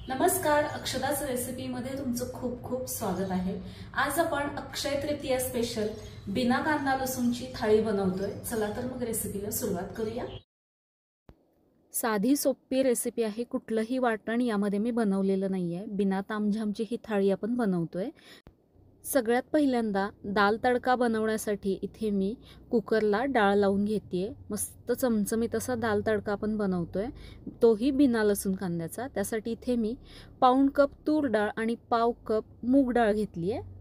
नमस्कार, अक्षदाच रेसिपीमध्ये तुमचं खूप खूप स्वागत आहे। आज आपण अक्षय तृतीया स्पेशल बिना कांदा लसूणची थाळी बनवतोय। चला तर मग रेसिपीला सुरुवात करूया। साधी सोपी रेसिपी आहे, कुठलंही वाटण यामध्ये मी बनवलेलं नाहीये। बिना तामझामची ही थाळी आपण बनवतोय। सगळ्यात पहिल्यांदा दाल तडका बनवण्यासाठी इथे मी कुकरला डाळ लावून घेतेय। मस्त चमचमीत असा दाल तडका आपण बनवतोय, तोही बिना लसूण कांद्याचा। त्यासाठी इथे मी पाऊण कप तूर डाळ आणि पाव कप मूग डाळ घेतली आहे,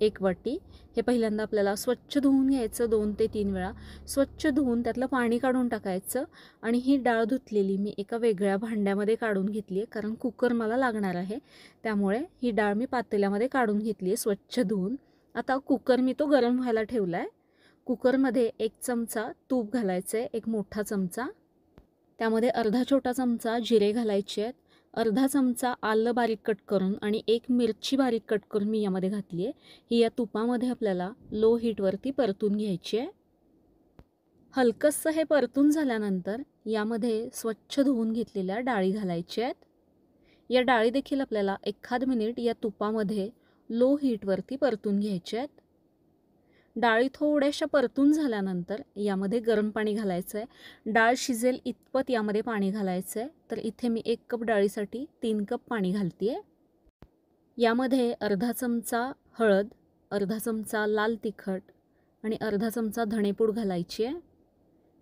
1 वाटी। हे पहिल्यांदा आपल्याला स्वच्छ धुवून घ्यायचं, 2 ते 3 वेळा स्वच्छ धुवून त्यातलं पाणी काढून टाकायचं। आणि ही डाळ धुतलेली मी एका वेगळ्या भांड्यामध्ये काढून घेतली आहे, कारण कुकर मला लागणार आहे, त्यामुळे ही डाळ मी पातेल्यामध्ये काढून घेतली आहे स्वच्छ धुवून। आता कुकर मी तो गरम व्हायला ठेवला आहे। कुकरमध्ये 1 चमचा तूप घालायचं आहे, 1 मोठा चमचा। त्यामध्ये अर्धा छोटा चमचा जिरे घालायचे आहेत, अर्धा चमचा आलं बारीक कट करून आणि 1 मिरची बारीक कट करून मी यामध्ये घातली आहे। ही या तुपामध्ये आपल्याला लो हीटवरती परतून घ्यायची आहे। हलकंसं हे परतून झाल्यानंतर यामध्ये स्वच्छ धुवून घेतलेल्या डाळी घालायच्या आहेत। या डाळी देखील आपल्याला 1 मिनिट या तुपामध्ये लो हीटवरती परतून घ्यायच्या आहेत। डाळी थोड्याशा परतून झाल्यानंतर यामध्ये गरम पाणी घालायचं आहे। डाळ शिजेल इतपत यामध्ये पाणी घालायचं आहे। तर इथे मी 1 कप डाळीसाठी 3 कप पाणी घालतेय। यामध्ये अर्धा चमचा हळद, अर्धा चमचा लाल तिखट आणि अर्धा चमचा धणेपूड घालायची आहे।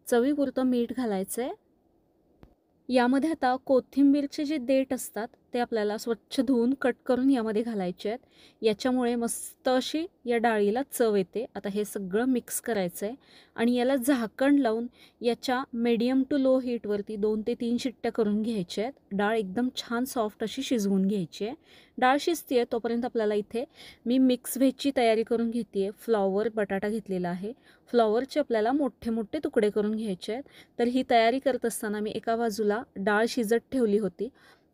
चवीपुरतं मीठ घालायचं आहे। यामध्ये आता कोथिंबीरचे जे देठ असतात ते आपल्याला स्वच्छ धुवून कट करून यामध्ये घालायचे आहेत। याच्यामुळे मस्त अशी या डाळीला चव येते। आता हे सगळं मिक्स करायचं आहे आणि याला झाकण लावून याच्या मीडियम टू लो हीटवरती 2 ते 3 शिट्ट्या करून घ्यायच्या आहेत। डाळ एकदम छान सॉफ्ट अशी शिजवून घ्यायची आहे। डाळ शिजते तोपर्यंत आपल्याला इथे मी मिक्स व्हेजची तयारी करून घेते। फ्लॉवर बटाटा घेतलेला आहे, फ्लॉवरचे आपल्याला मोठे मोठे तुकडे करून घ्यायचे आहेत। तर ही तयारी करत असताना मी एका बाजूला डाळ शिजत ठेवली होती,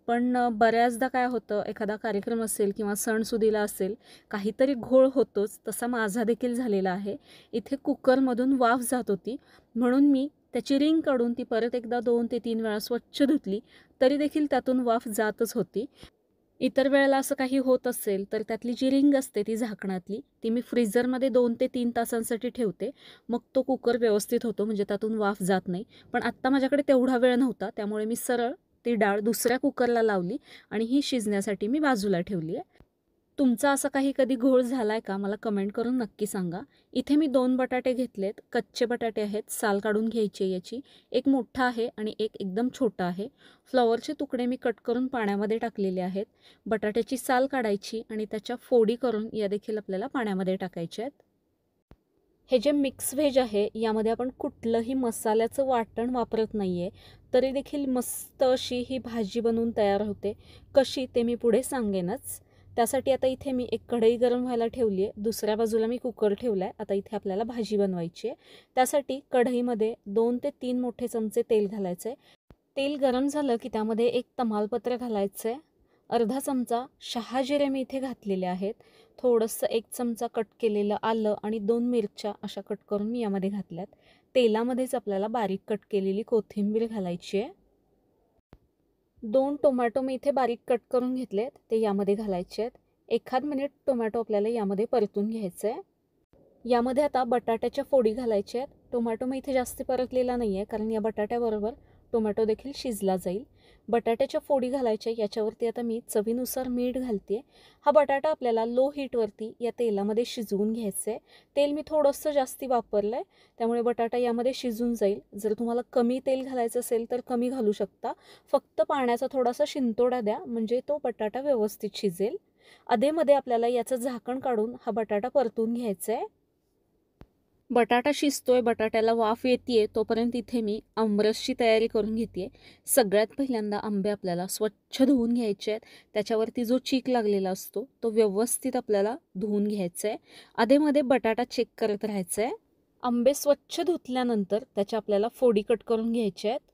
पण बऱ्याचदा काय होतं, एखादा कार्यक्रम असेल किंवा सणसुदीला असेल, काहीतरी घोळ होतोच, तसा माझा देखील झालेला आहे। इथे कुकरमधून वाफ जात होती, म्हणून मी त्याची रिंग काढून ती परत एकदा 2 ते 3 वेळा स्वच्छ धुतली, तरी देखील त्यातून वाफ जातच होती। इतर वेळेला असं काही होत असेल तर त्यातली जी रिंग असते ती झाकणातली, ती मी फ्रीझरमध्ये 2 ते 3 तासांसाठी ठेवते, मग तो कुकर व्यवस्थित होतो, म्हणजे त्यातून वाफ जात नाही। पण आत्ता माझ्याकडे तेवढा वेळ नव्हता, त्यामुळे मी सरळ ती डाळ दुसऱ्या कुकरला लावली आणि ही शिजण्यासाठी मी बाजूला ठेवली आहे। तुमचा असं काही कधी घोळ झालाय का, मला कमेंट करून नक्की सांगा। इथे मी 2 बटाटे घेतलेत, कच्चे बटाटे आहेत, साल काढून घ्यायची याची। 1 मोठा आहे आणि 1 एकदम छोटा आहे। फ्लॉवरचे तुकडे मी कट करून पाण्यामध्ये टाकलेले आहेत। बटाट्याची साल काढायची आणि त्याच्या फोडी करून या देखील आपल्याला पाण्यामध्ये टाकायच्या आहेत। हे जे मिक्स व्हेज आहे यामध्ये आपण कुठलंही मसाल्याचं वाटण वापरत नाहीये, तरी देखील मस्त अशी ही भाजी बनवून तयार होते। कशी ते मी पुढे सांगेनच। त्यासाठी आता इथे मी एक कढई गरम व्हायला ठेवली आहे, दुसऱ्या बाजूला मी कुकर ठेवला आहे। आता इथे आपल्याला भाजी बनवायची आहे। त्यासाठी कढईमध्ये 2 ते 3 मोठे चमचे तेल घालायचे आहे। तेल गरम झालं की त्यामध्ये 1 तमालपत्र घालायचं आहे, अर्धा चमचा शहाजिरे मी इथे घातलेले आहेत, थोडंसं 1 चमचा कट केलेलं आलं आणि 2 मिरच्या अशा कट करून मी यामध्ये घातल्यात। तेलामध्येच आपल्याला बारीक कट केलेली कोथिंबीर घालायची आहे। 2 टोमॅटो मी इथे बारीक कट करून घेतलेत, ते यामध्ये घालायचे आहेत। 1 मिनिट टोमॅटो आपल्याला यामध्ये परतून घ्यायचं आहे। यामध्ये आता बटाट्याच्या फोडी घालायच्या आहेत। टोमॅटो मी इथे जास्त परतलेला नाही आहे, कारण या बटाट्याबरोबर टोमॅटो देखील शिजला जाईल। बटाट्याच्या फोडी घालायच्या, याच्यावरती आता मी चवीनुसार मीठ घालते। हा बटाटा आपल्याला लो हीटवरती या तेलामध्ये शिजवून घ्यायचं आहे। तेल मी थोडंसं जास्ती वापरलं आहे, त्यामुळे बटाटा यामध्ये शिजून जाईल। जर तुम्हाला कमी तेल घालायचं असेल तर कमी घालू शकता, फक्त पाण्याचा थोडासा शिंतोडा द्या, म्हणजे तो बटाटा व्यवस्थित शिजेल। अधेमध्ये आपल्याला याचं झाकण काढून हा बटाटा परतून घ्यायचा आहे। बटाटा शिजतोय, बटाट्याला वाफ येते, तोपर्यंत इथे मी आमरसची तयारी करून घेते। सगळ्यात पहिल्यांदा आंबे आपल्याला स्वच्छ धुवून घ्यायचे आहेत। त्याच्यावरती जो चीक लागलेला असतो तो व्यवस्थित आपल्याला धुवून घ्यायचा आहे। अधेमध्ये बटाटा चेक करत राहायचं आहे। आंबे स्वच्छ धुतल्यानंतर त्याच्या आपल्याला फोडी कट करून घ्यायच्या आहेत।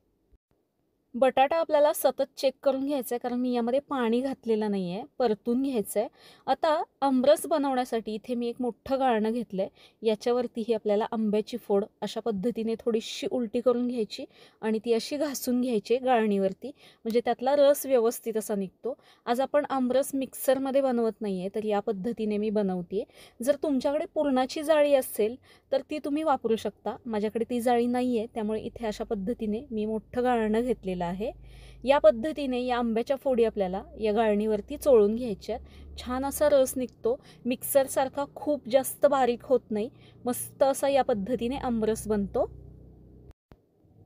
बटाटा आपल्याला सतत चेक करून घ्यायचा आहे, कारण मी यामध्ये पाणी घातलेलं नाही आहे, परतून घ्यायचं आहे. आता आमरस बनवण्यासाठी इथे मी एक मोठं गाळणं घेतलं आहे. याच्यावरतीही आपल्याला आंब्याची फोड अशा पद्धतीने थोडीशी उलटी करून घ्यायची आणि ती अशी घासून घ्यायची गाळणीवरती, म्हणजे त्यातला रस व्यवस्थित असा निघतो. आज आपण आमरस मिक्सरमध्ये बनवत नाही आहे, तर या पद्धतीने मी बनवते. जर तुमच्याकडे पुरणाची जाळी असेल तर ती तुम्ही वापरू शकता. माझ्याकडे ती जाळी नाही आहे, त्यामुळे इथे अशा पद्धतीने मी मोठं गाळणं घेतलेलं आहे. या पद्धतीने या आंब्याच्या फोडी आपल्याला या गाळणीवरती चोळून घ्यायच्यात. छान असा रस निघतो. मिक्सरसारखा खूप जास्त बारीक होत नाही. मस्त असा या पद्धतीने आमरस बनतो.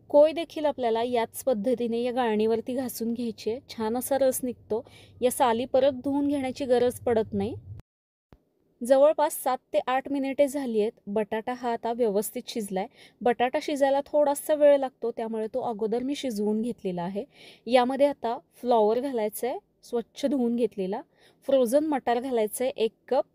कोय देखील आपल्याला याच पद्धतीने या गाळणीवरती घासून घ्यायची आहे. छान असा रस निघतो. या साली परत धुवून घेण्याची गरज पडत नाही. जवळपास 7 ते 8 मिनिटे झाली आहेत. बटाटा हा आता व्यवस्थित शिजलाय. बटाटा शिजायला थोडासा वेळ लागतो, त्यामुळे तो अगोदर मी शिजवून घेतलेला आहे. यामध्ये आता फ्लॉवर घालायचं आहे, स्वच्छ धुवून घेतलेला. फ्रोझन मटार घालायचं आहे 1 कप.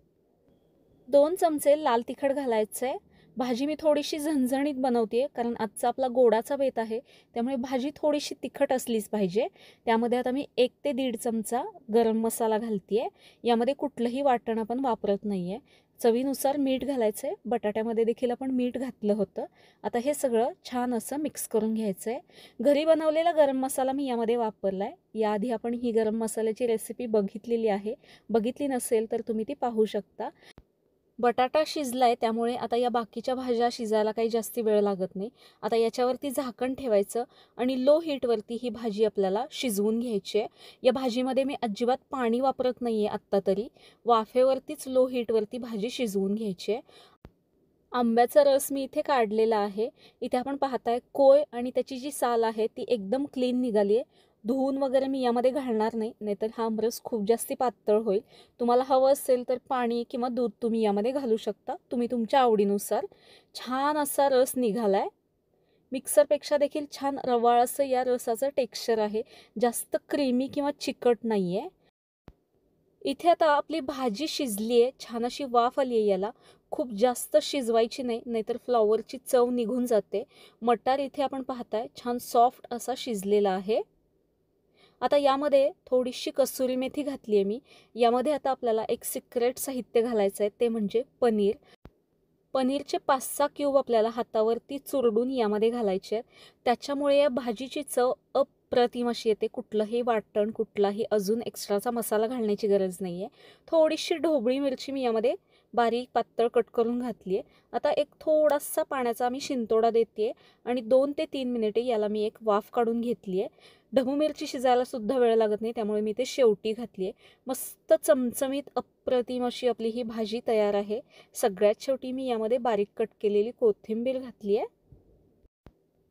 2 चमचे लाल तिखट घालायचं आहे. भाजी मी थोडीशी झणझणीत बनवते, कारण आजचा आपला गोडाचा बेत आहे, त्यामुळे भाजी थोडीशी तिखट असलीच पाहिजे. त्यामध्ये आता मी 1 ते 1.5 चमचा गरम मसाला घालते आहे. यामध्ये कुठलंही वाटण आपण वापरत नाही आहे. चवीनुसार मीठ घालायचं आहे. बटाट्यामध्ये देखील आपण मीठ घातलं होतं. आता हे सगळं छान असं मिक्स करून घ्यायचं आहे. घरी बनवलेला गरम मसाला मी यामध्ये वापरला आहे. याआधी आपण ही गरम मसाल्याची रेसिपी बघितलेली आहे. बघितली नसेल तर तुम्ही ती पाहू शकता. बटाटा शिजलाय, त्यामुळे आता या बाकीच्या भाज्या शिजायला काही जास्ती वेळ लागत नाही. आता याच्यावरती झाकण ठेवायचं आणि लो हीटवरती ही भाजी आपल्याला शिजवून घ्यायची आहे. या भाजीमध्ये मी अजिबात पाणी वापरत नाही आहे आत्ता तरी. वाफेवरतीच लो हीटवरती भाजी शिजवून घ्यायची आहे. आंब्याचा रस मी इथे काढलेला आहे. इथे आपण पाहताय कोय आणि त्याची जी साल आहे ती एकदम क्लीन निघाली आहे. धुवून वगैरे मी यामध्ये घालणार नाही, नाहीतर हा आमरस खूप जास्ती पातळ होईल. तुम्हाला हवं असेल तर पाणी किंवा दूध तुम्ही यामध्ये घालू शकता, तुम्ही तुमच्या आवडीनुसार. छान असा रस निघालाय. मिक्सरपेक्षा देखील छान रवाळ असं या रसाचं टेक्स्चर आहे. जास्त क्रीमी किंवा चिकट नाही आहे. इथे आता आपली भाजी शिजली आहे, छान अशी वाफ आली आहे याला. खूप जास्त शिजवायची नाही, नाहीतर फ्लॉवरची चव निघून जाते. मटार इथे आपण पाहताय छान सॉफ्ट असा शिजलेला आहे. आता यामध्ये थोडीशी कसुरी मेथी घातली आहे मी. यामध्ये आता आपल्याला एक सिक्रेट साहित्य घालायचं आहे, ते म्हणजे पनीर. पनीरचे 5-6 क्यूब आपल्याला हातावरती चुरडून यामध्ये घालायचे आहेत. त्याच्यामुळे या भाजीची चव अप्रतिम अशी येते. कुठलंही वाटण, कुठलाही अजून एक्स्ट्राचा मसाला घालण्याची गरज नाही आहे. थोडीशी ढोबळी मिरची मी यामध्ये बारीक पातळ कट करून घातली आहे. आता एक थोडासा पाण्याचा मी शिंतोडा देते आहे आणि 2 ते 3 मिनिटे याला मी एक वाफ काढून घेतली आहे. ढबू मिरची शिजायला सुद्धा वेळ लागत नाही, त्यामुळे मी ते शेवटी घातली आहे. मस्त चमचमीत अप्रतिम अशी आपली ही भाजी तयार आहे. सगळ्यात शेवटी मी यामध्ये बारीक कट केलेली कोथिंबीर घातली आहे.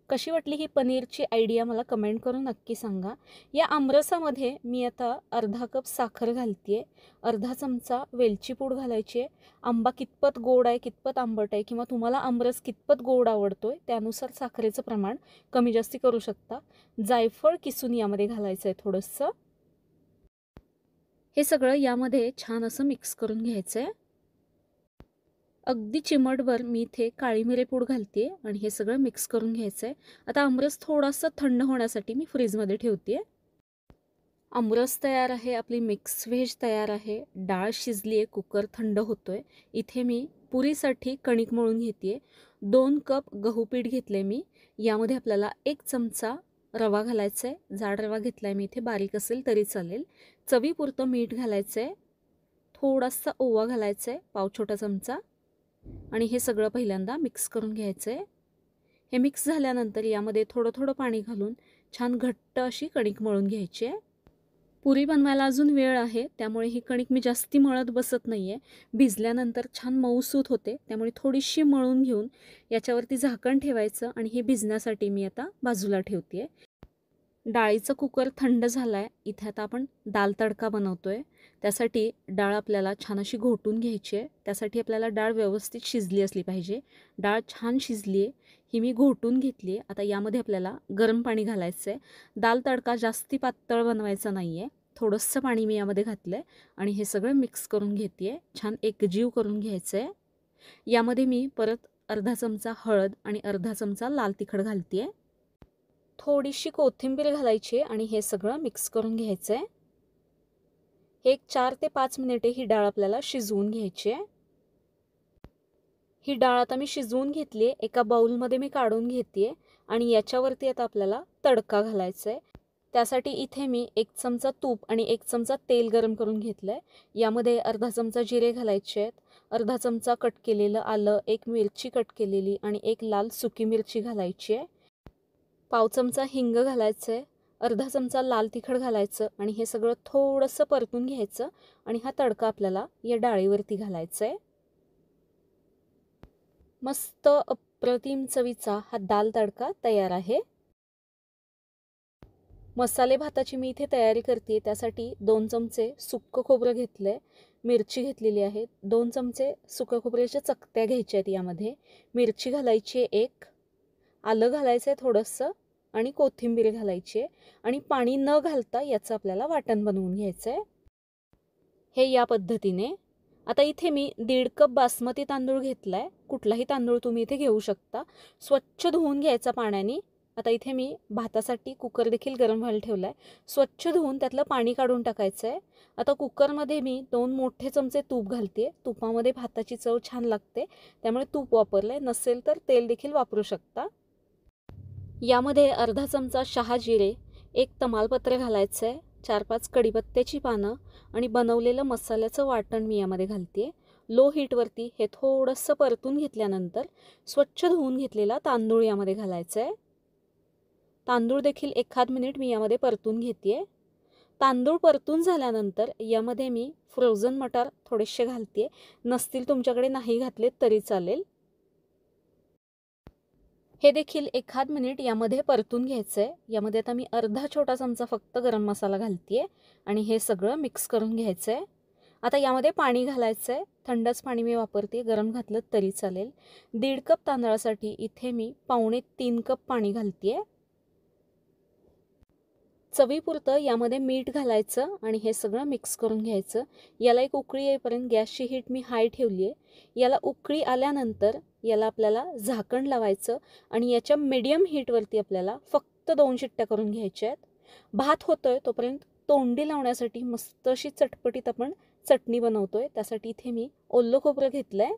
कशी वाटली ही पनीरची आयडिया मला कमेंट करून नक्की सांगा. या आमरसामध्ये मी आता अर्धा कप साखर घालते आहे. अर्धा चमचा वेलची पूड घालायची आहे. आंबा कितपत गोड आहे, कितपत आंबट आहे, किंवा तुम्हाला आमरस कितपत गोड आवडतोय त्यानुसार साखरेचं प्रमाण कमी जास्ती करू शकता. जायफळ किसून यामध्ये घालायचं आहे थोडंसं. हे सगळं यामध्ये छान असं मिक्स करून घ्यायचं आहे. अगदी चिमटभर मी इथे काळी मिरेपूड घालते आणि हे सगळं मिक्स करून घ्यायचं आहे. आता आमरस थोडासा थंड होण्यासाठी मी फ्रीजमध्ये ठेवते. आमरस तयार आहे, आपली मिक्स व्हेज तयार आहे. डाळ शिजली आहे, कुकर थंड होतोय. इथे मी पुरीसाठी कणिक मळून घेते. 2 कप गहू पीठ घेतले मी. यामध्ये आपल्याला 1 चमचा रवा घालायचा आहे. जाड रवा घेतला आहे मी इथे, बारीक असेल तरी चालेल. चवीपुरतं मीठ घालायचं आहे. थोडासा ओवा घालायचा आहे, पाव छोटा चमचा. आणि हे सगळं पहिल्यांदा मिक्स करून घ्यायचं आहे. हे मिक्स झाल्यानंतर यामध्ये थोडं थोडं पाणी घालून छान घट्ट अशी कणिक मळून घ्यायची आहे. पुरी बनवायला अजून वेळ आहे, त्यामुळे ही कणिक मी जास्ती मळत बसत नाही आहे. भिजल्यानंतर छान मऊसूत होते, त्यामुळे थोडीशी मळून घेऊन याच्यावरती झाकण ठेवायचं आणि हे भिजण्यासाठी मी आता बाजूला ठेवते. डाळीचं कुकर थंड झाला आहे. इथे आता आपण दाल तडका बनवतो आहे. त्यासाठी डाळ आपल्याला छान अशी घोटून घ्यायची आहे. त्यासाठी आपल्याला डाळ व्यवस्थित शिजली असली पाहिजे. डाळ छान शिजली आहे, ही मी घोटून घेतली आहे. आता यामध्ये आपल्याला गरम पाणी घालायचं आहे. दाल तडका जास्ती पातळ बनवायचा नाही आहे. थोडंसं पाणी मी यामध्ये घातलं आहे आणि हे सगळं मिक्स करून घेते आहे. छान एकजीव करून घ्यायचं आहे. यामध्ये मी परत अर्धा चमचा हळद आणि अर्धा चमचा लाल तिखट घालते आहे. थोडीशी कोथिंबीर घालायची आणि हे सगळं मिक्स करून घ्यायचं आहे. एक 4 ते 5 मिनिटे ही डाळ आपल्याला शिजवून घ्यायची आहे. ही डाळ आता मी शिजवून घेतली आहे. एका बाउलमध्ये मी काढून घेते आणि याच्यावरती आता आपल्याला तडका घालायचा आहे. त्यासाठी इथे मी 1 चमचा तूप आणि 1 चमचा तेल गरम करून घेतलं आहे. यामध्ये अर्धा चमचा जिरे घालायचे आहेत, अर्धा चमचा कट केलेलं आलं, 1 मिरची कट केलेली आणि 1 लाल सुकी मिरची घालायची आहे. पाव चमचा हिंग घालायचं आहे, अर्धा चमचा लाल तिखट घालायचं आणि हे सगळं थोडंसं परतून घ्यायचं आणि हा तडका आपल्याला या डाळीवरती घालायचा आहे. मस्त अप्रतिम चवीचा हा दाल तडका तयार आहे. मसाले भाताची मी इथे तयारी करते. त्यासाठी 2 चमचे सुक्कं खोबरं घेतलं आहे, मिरची घेतलेली आहे, 2 चमचे सुक्या खोबऱ्याच्या चकत्या घ्यायच्या आहेत, यामध्ये मिरची घालायची आहे 1, आलं घालायचं आहे थोडंसं आणि कोथिंबीर घालायची आहे आणि पाणी न घालता याचं आपल्याला वाटण बनवून घ्यायचं आहे. हे या पद्धतीने. आता इथे मी 1.5 कप बासमती तांदूळ घेतला आहे. कुठलाही तांदूळ तुम्ही इथे घेऊ शकता. स्वच्छ धुवून घ्यायचा पाण्याने. आता इथे मी भातासाठी कुकर देखील गरम व्हायला ठेवला आहे. स्वच्छ धुवून त्यातलं पाणी काढून टाकायचं आहे. आता कुकरमध्ये मी 2 मोठे चमचे तूप घालते. तुपामध्ये भाताची चव छान लागते, त्यामुळे तूप वापरलं आहे. नसेल तर तेल देखील वापरू शकता. यामध्ये अर्धा चमचा शहाजिरे, 1 तमालपत्र घालायचं आहे, 4-5 कढीपत्त्याची पानं आणि बनवलेलं मसाल्याचं वाटण मी यामध्ये घालते. लो हीटवरती हे थोडंसं परतून घेतल्यानंतर स्वच्छ धुवून घेतलेला तांदूळ यामध्ये घालायचा आहे. तांदूळ देखील 1 मिनिट मी यामध्ये परतून घेते. तांदूळ परतून झाल्यानंतर यामध्ये मी फ्रोझन मटार थोडेसे घालते. नसतील तुमच्याकडे नाही घातले तरी चालेल. हे देखील 1 मिनिट यामध्ये परतून घ्यायचं आहे. यामध्ये आता मी अर्धा छोटा चमचा फक्त गरम मसाला घालते आणि हे सगळं मिक्स करून घ्यायचं आहे. आता यामध्ये पाणी घालायचं आहे. थंडच पाणी मी वापरते, गरम घातलं तरी चालेल. 1.5 कप तांदळासाठी इथे मी 2.25-3 कप पाणी घालते. चवीपुरतं यामध्ये मीठ घालायचं आणि हे सगळं मिक्स करून घ्यायचं. याला एक उकळी येईपर्यंत गॅसची हीट मी हाय ठेवली आहे. याला उकळी आल्यानंतर याला आपल्याला झाकण लावायचं आणि याच्या मीडियम हीटवरती आपल्याला फक्त 2 शिट्ट्या करून घ्यायच्या आहेत. भात होतोय तोपर्यंत तोंडी लावण्यासाठी मस्त अशी चटपटीत आपण चटणी बनवतोय. त्यासाठी इथे मी ओलं खोबरं घेतलं आहे,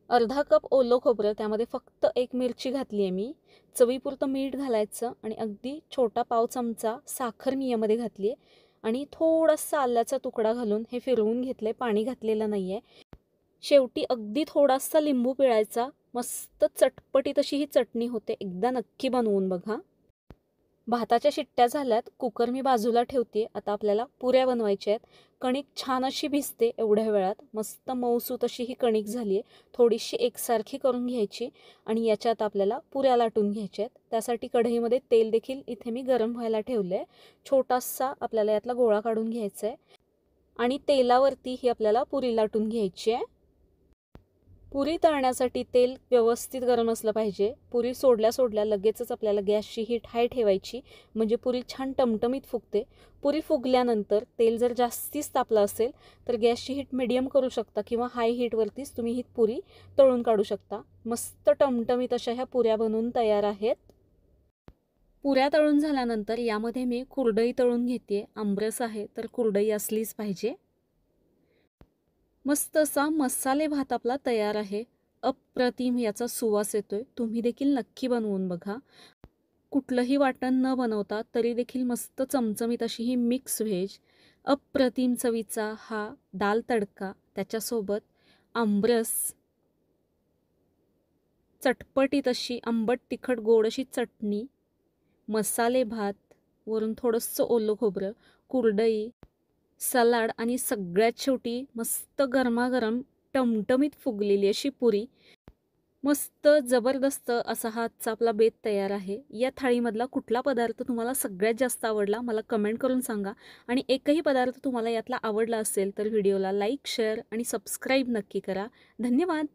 अर्धा कप ओलं खोबरं, त्यामध्ये फक्त 1 मिरची घातली आहे मी. चवीपुरतं मीठ घालायचं आणि अगदी छोटा पाव चमचा साखर मी यामध्ये घातली आहे आणि थोडासा आल्याचा तुकडा घालून हे फिरवून घेतलं आहे. पाणी घातलेलं नाही आहे. शेवटी अगदी थोडासा लिंबू पिळायचा. मस्त चटपटीत अशी ही चटणी होते. एकदा नक्की बनवून बघा. भाताच्या शिट्ट्या झाल्यात, कुकर मी बाजूला ठेवते. आता आपल्याला पुऱ्या बनवायच्या आहेत. कणिक छान अशी भिजते एवढ्या वेळात. मस्त मऊसूत अशी ही कणिक झाली आहे. थोडीशी एकसारखी करून घ्यायची आणि याच्यात आपल्याला पुऱ्या लाटून घ्यायच्या आहेत. त्यासाठी कढईमध्ये तेल देखील इथे मी गरम व्हायला ठेवलं आहे. छोटासा आपल्याला यातला गोळा काढून घ्यायचा आहे आणि तेलावरती ही आपल्याला पुरी लाटून घ्यायची आहे. पुरी तळण्यासाठी तेल व्यवस्थित गरम असलं पाहिजे. पुरी सोडल्या लगेचच आपल्याला गॅसची हीट हाय ठेवायची, म्हणजे पुरी छान टमटमीत फुगते. पुरी फुगल्यानंतर तेल जर जास्तीच तापलं असेल तर गॅसची हीट मीडियम करू शकता किंवा हाय हीटवरतीच तुम्ही ही पुरी तळून काढू शकता. मस्त टमटमीत अशा ह्या पुऱ्या बनवून तयार आहेत. पुऱ्या तळून झाल्यानंतर यामध्ये मी कुरडई तळून घेते. आंबरस आहे तर कुरडई असलीच पाहिजे. मस्त असा मसाले भात आपला तयार आहे. अप्रतिम याचा सुवास येतोय. तुम्ही देखील नक्की बनवून बघा. कुठलंही वाटण न बनवता तरी देखील मस्त चमचमीत अशी ही मिक्स व्हेज अप्रतिम चवीचा हा दाल तडका, त्याच्यासोबत आंबरस, चटपटीत अशी आंबट तिखट गोड अशी चटणी, मसाले भात, वरून थोडंसं ओलं खोबरं, कुरडई, सलाड आणि सगळ्यात शेवटी मस्त गरमागरम टमटमीत फुगलेली अशी पुरी. मस्त जबरदस्त असा हा आजचा आपला बेत तयार आहे. या थाळीमधला कुठला पदार्थ तुम्हाला सगळ्यात जास्त आवडला मला कमेंट करून सांगा. आणि एकही पदार्थ तुम्हाला यातला आवडला असेल तर व्हिडिओला लाईक, शेअर आणि सबस्क्राईब नक्की करा. धन्यवाद.